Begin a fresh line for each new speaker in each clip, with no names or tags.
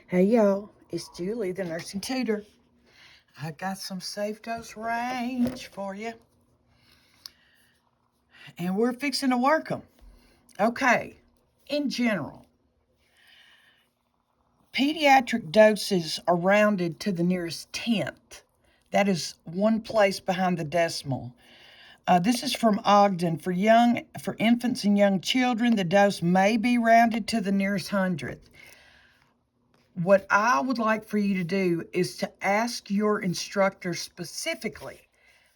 Hey y'all, it's Julie, the nursing tutor. I got some safe dose range for you, and we're fixing to work them. Okay, in general, pediatric doses are rounded to the nearest tenth. That is one place behind the decimal. This is from Ogden. For infants and young children, the dose may be rounded to the nearest hundredth. What I would like for you to do is to ask your instructor specifically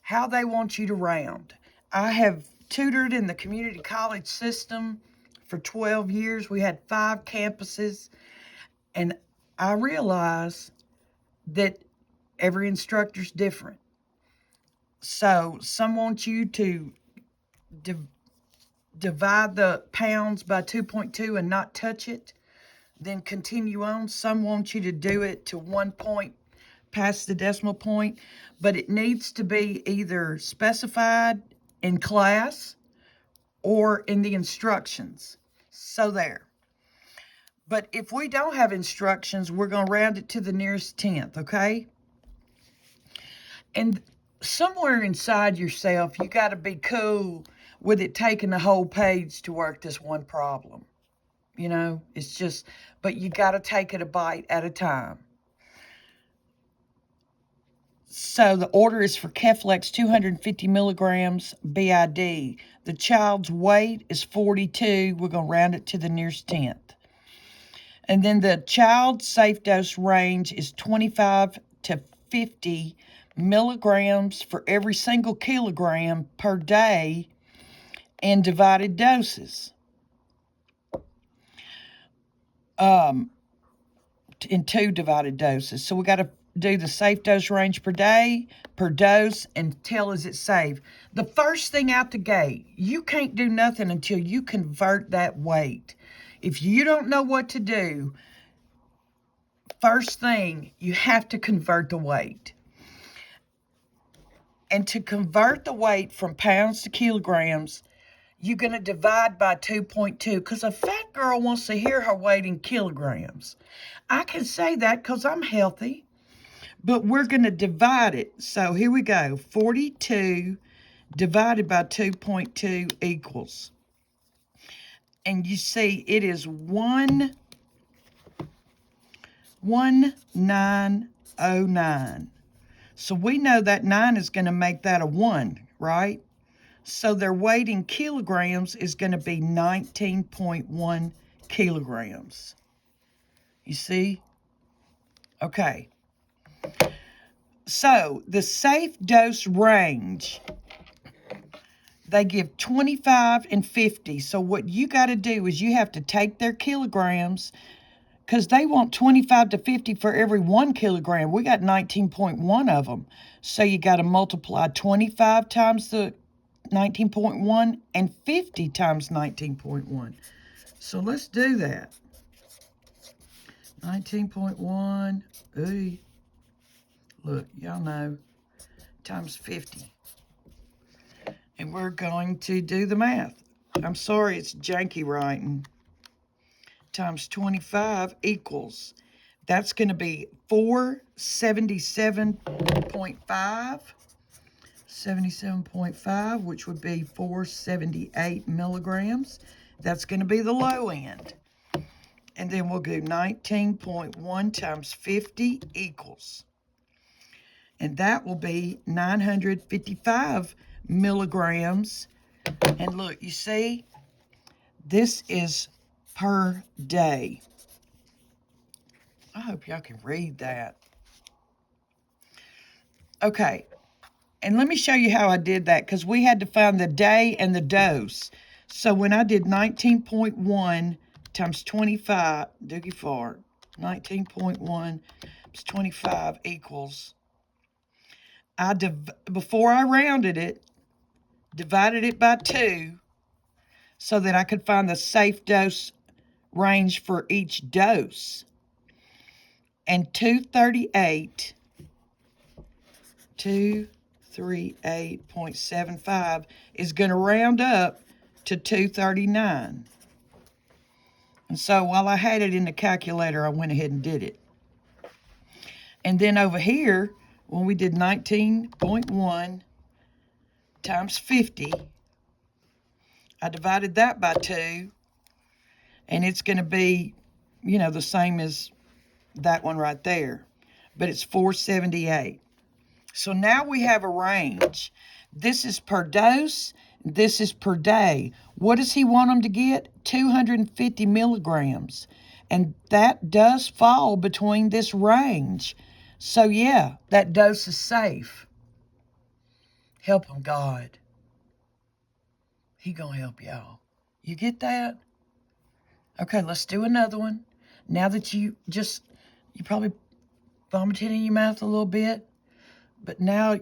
how they want you to round. I have tutored in the community college system for 12 years. We had 5 campuses, and I realize that every instructor's different. So some want you to divide the pounds by 2.2 and not touch it, then continue on. Some want you to do it to 1 point past the decimal point, but it needs to be either specified in class or in the instructions. So there. But if we don't have instructions, we're going to round it to the nearest tenth, okay? And somewhere inside yourself, you got to be cool with it taking the whole page to work this one problem. You know, it's just, but you got to take it a bite at a time. So the order is for Keflex 250 milligrams BID. The child's weight is 42. We're going to round it to the nearest tenth. And then the child's safe dose range is 25 to 50 milligrams for every single kilogram per day in divided doses. In 2 divided doses. So we got to do the safe dose range per day, per dose, and tell is it safe. The first thing out the gate, you can't do nothing until you convert that weight. If you don't know what to do, first thing, you have to convert the weight. And to convert the weight from pounds to kilograms, you're going to divide by 2.2 because a fat girl wants to hear her weight in kilograms. I can say that because I'm healthy, but we're going to divide it. So here we go. 42 divided by 2.2 equals. And you see it is 1909. So we know that 9 is going to make that a 1, right? So their weight in kilograms is going to be 19.1 kilograms. You see? Okay. So the safe dose range, they give 25 and 50. So what you got to do is you have to take their kilograms, because they want 25 to 50 for every 1 kilogram. We got 19.1 of them. So you got to multiply 25 times the 19.1 and 50 times 19.1. So let's do that. 19.1, look, y'all know, times 50. And we're going to do the math. I'm sorry, it's janky writing. Times 25 equals, that's going to be 477.5. 77.5, which would be 478 milligrams. That's going to be the low end. And then we'll do 19.1 times 50 equals. And that will be 955 milligrams. And look, you see, this is per day. I hope y'all can read that. Okay. And let me show you how I did that, because we had to find the day and the dose. So when I did 19.1 times 25, Doogie fart, 19.1 times 25 equals, before I rounded it, divided it by 2 so that I could find the safe dose range for each dose. And 238.75 is going to round up to 239. And so while I had it in the calculator, I went ahead and did it. And then over here, when we did 19.1 times 50, I divided that by 2, and it's going to be, you know, the same as that one right there, but it's 478. So now we have a range. This is per dose. This is per day. What does he want them to get? 250 milligrams. And that does fall between this range. So yeah, that dose is safe. Help him, God. He gonna help y'all. You get that? Okay, let's do another one. Now that you probably vomited in your mouth a little bit, but now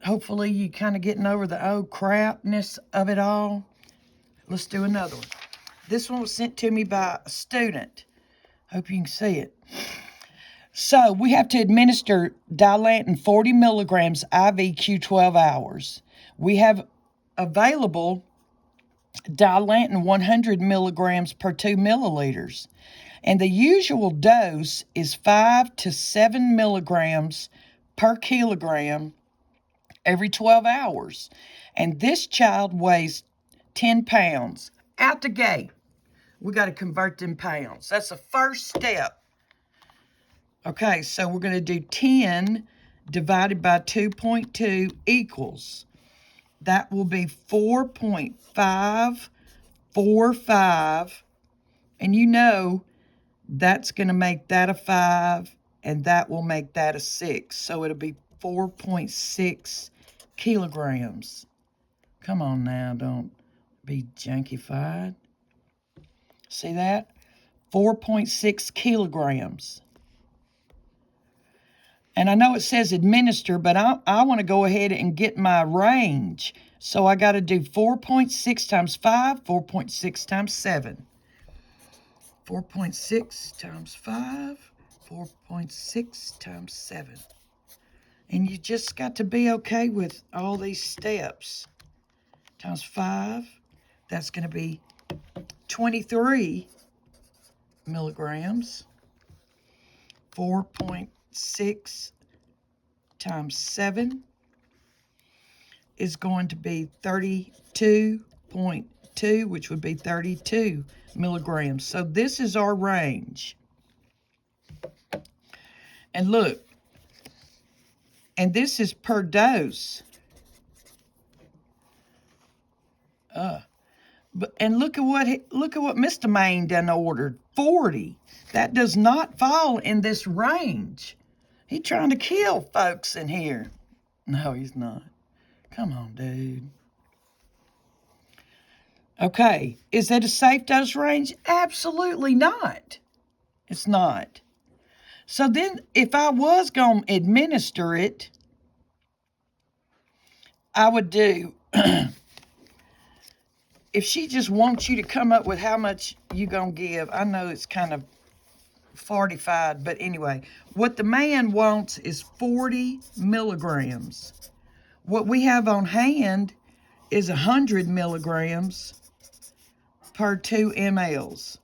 hopefully you kind of getting over the old crapness of it all. Let's do another one. This one was sent to me by a student. Hope you can see it. So we have to administer Dilantin 40 milligrams IV Q12 hours. We have available Dilantin 100 milligrams per 2 milliliters. And the usual dose is 5 to 7 milligrams per kilogram every 12 hours. And this child weighs 10 pounds. Out the gate, we got to convert them pounds. That's the first step. Okay, so we're going to do 10 divided by 2.2 equals. That will be 4.545. And you know that's going to make that a 5, and that will make that a 6. So it'll be 4.6 kilograms. Come on now, don't be jankified. See that? 4.6 kilograms. And I know it says administer, but I want to go ahead and get my range. So I got to do 4.6 times 5, 4.6 times 7. 4.6 times 5, 4.6 times 7. And you just got to be okay with all these steps. Times 5, that's going to be 23 milligrams. 4.6 times 7 is going to be 32.2, which would be 32 milligrams. So this is our range. And look, and this is per dose. And look at what Mr. Maine done ordered. 40. That does not fall in this range. He's trying to kill folks in here. No, he's not. Come on, dude. Okay, is that a safe dose range? Absolutely not. It's not. So then if I was going to administer it, I would do, if she just wants you to come up with how much you going to give, I know it's kind of fortified, but anyway, what the man wants is 40 milligrams. What we have on hand is 100 milligrams per 2 mLs.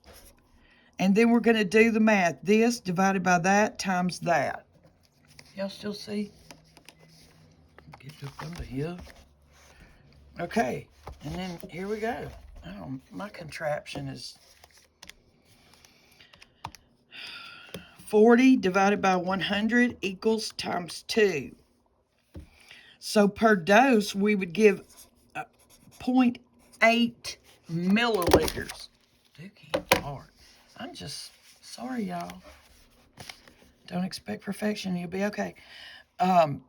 And then we're going to do the math. This divided by that times that. Y'all still see? Get up under here. Okay, and then here we go. Oh, my contraption is 40 divided by 100 equals times 2. So per dose, we would give 0.8 milliliters. Dookie Lord. I'm just sorry, y'all. Don't expect perfection. You'll be okay. 0.8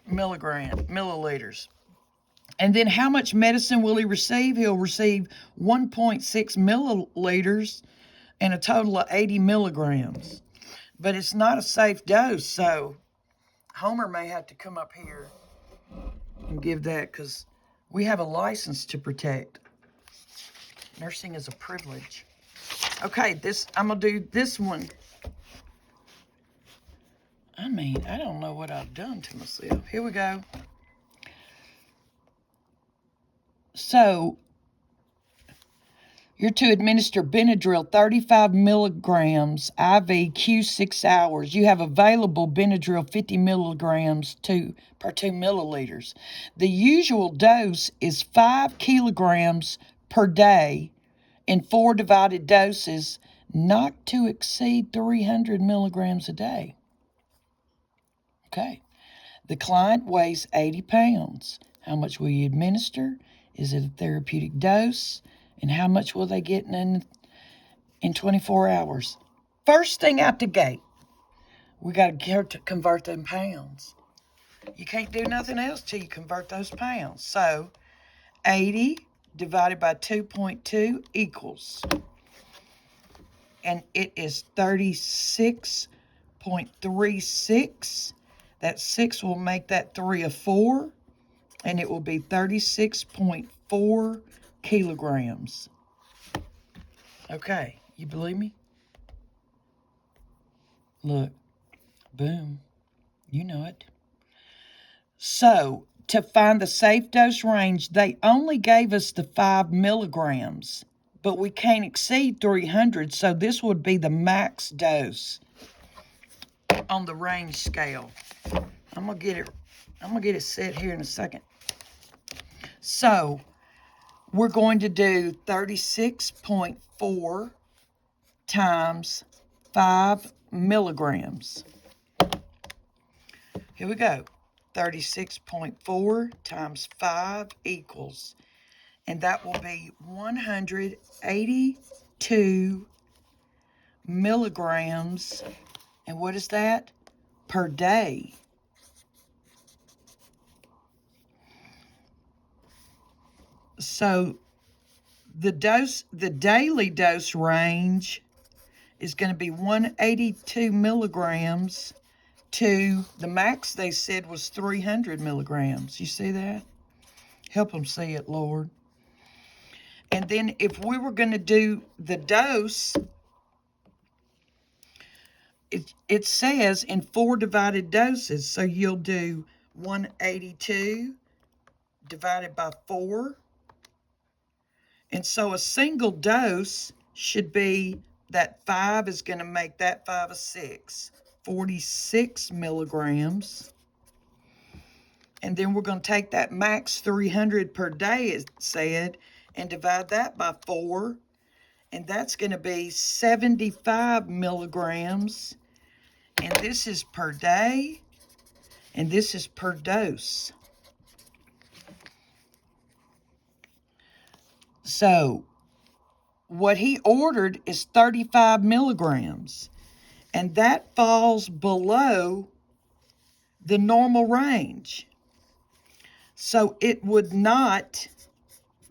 milliliters. And then how much medicine will he receive? He'll receive 1.6 milliliters and a total of 80 milligrams. But it's not a safe dose, so Homer may have to come up here and give that because we have a license to protect. Nursing is a privilege. Okay, I'm going to do this one. I mean, I don't know what I've done to myself. Here we go. So, You're to administer Benadryl 35 milligrams IV Q6 hours. You have available Benadryl 50 milligrams per 2 milliliters. The usual dose is 5 kilograms per day in 4 divided doses, not to exceed 300 milligrams a day. Okay. The client weighs 80 pounds. How much will you administer? Is it a therapeutic dose? And how much will they get in 24 hours? First thing out the gate, we got to convert them pounds. You can't do nothing else till you convert those pounds. So 80 divided by 2.2 equals, and it is 36.36. That 6 will make that 3 a 4, and it will be 36.4 kilograms. Okay, you believe me? Look, boom, you know it. So, to find the safe dose range, they only gave us the 5 milligrams, but we can't exceed 300, so this would be the max dose on the range scale. I'm gonna get it set here in a second. So, we're going to do 36.4 times 5 milligrams. Here we go. 36.4 times 5 equals, and that will be 182 milligrams. And what is that? Per day. So the daily dose range is going to be 182 milligrams to the max they said was 300 milligrams. You see that? Help them see it, Lord. And then if we were going to do the dose, it says in 4 divided doses. So you'll do 182 divided by 4. And so a single dose should be, that 5 is going to make that 5 a 6. 46 milligrams. And then we're going to take that max 300 per day, it said, and divide that by 4. And that's going to be 75 milligrams. And this is per day. And this is per dose. So what he ordered is 35 milligrams. And that falls below the normal range. So it would not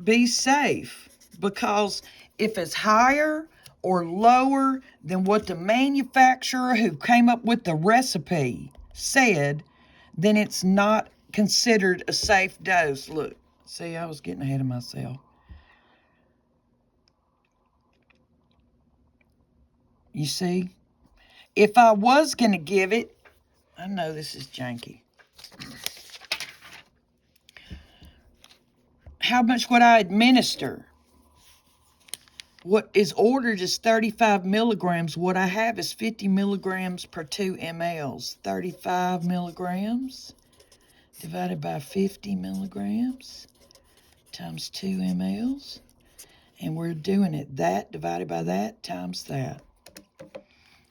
be safe, because if it's higher or lower than what the manufacturer who came up with the recipe said, then it's not considered a safe dose. Look, see, I was getting ahead of myself. You see? If I was going to give it, I know this is janky. How much would I administer? What is ordered is 35 milligrams. What I have is 50 milligrams per 2 mLs. 35 milligrams divided by 50 milligrams times 2 mLs. And we're doing it that divided by that times that.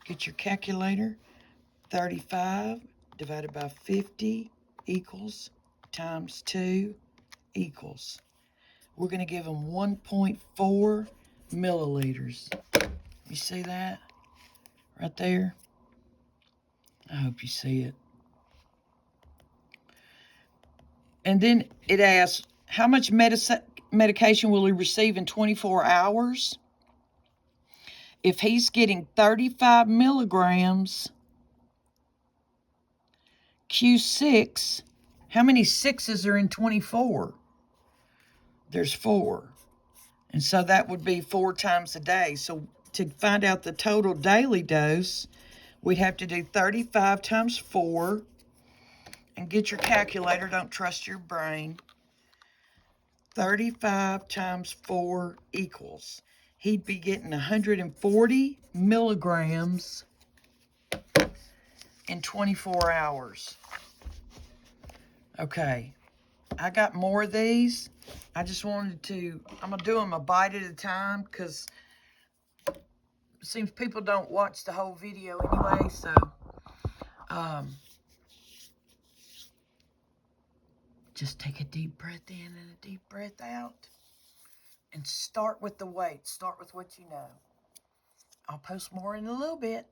Get your calculator. 35 divided by 50 equals times 2 equals. We're going to give them 1.4 milliliters. You see that? Right there? I hope you see it. And then it asks, how much medication will he receive in 24 hours? If he's getting 35 milligrams Q6, how many 6s are in 24? There's 4. And so that would be 4 times a day. So to find out the total daily dose, we'd have to do 35 times 4. And get your calculator. Don't trust your brain. 35 times 4 equals. he'd be getting 140 milligrams in 24 hours. Okay, I got more of these. I just wanted to, I'm going to do them a bite at a time because it seems people don't watch the whole video anyway, so just take a deep breath in and a deep breath out. And start with the weight. Start with what you know. I'll post more in a little bit.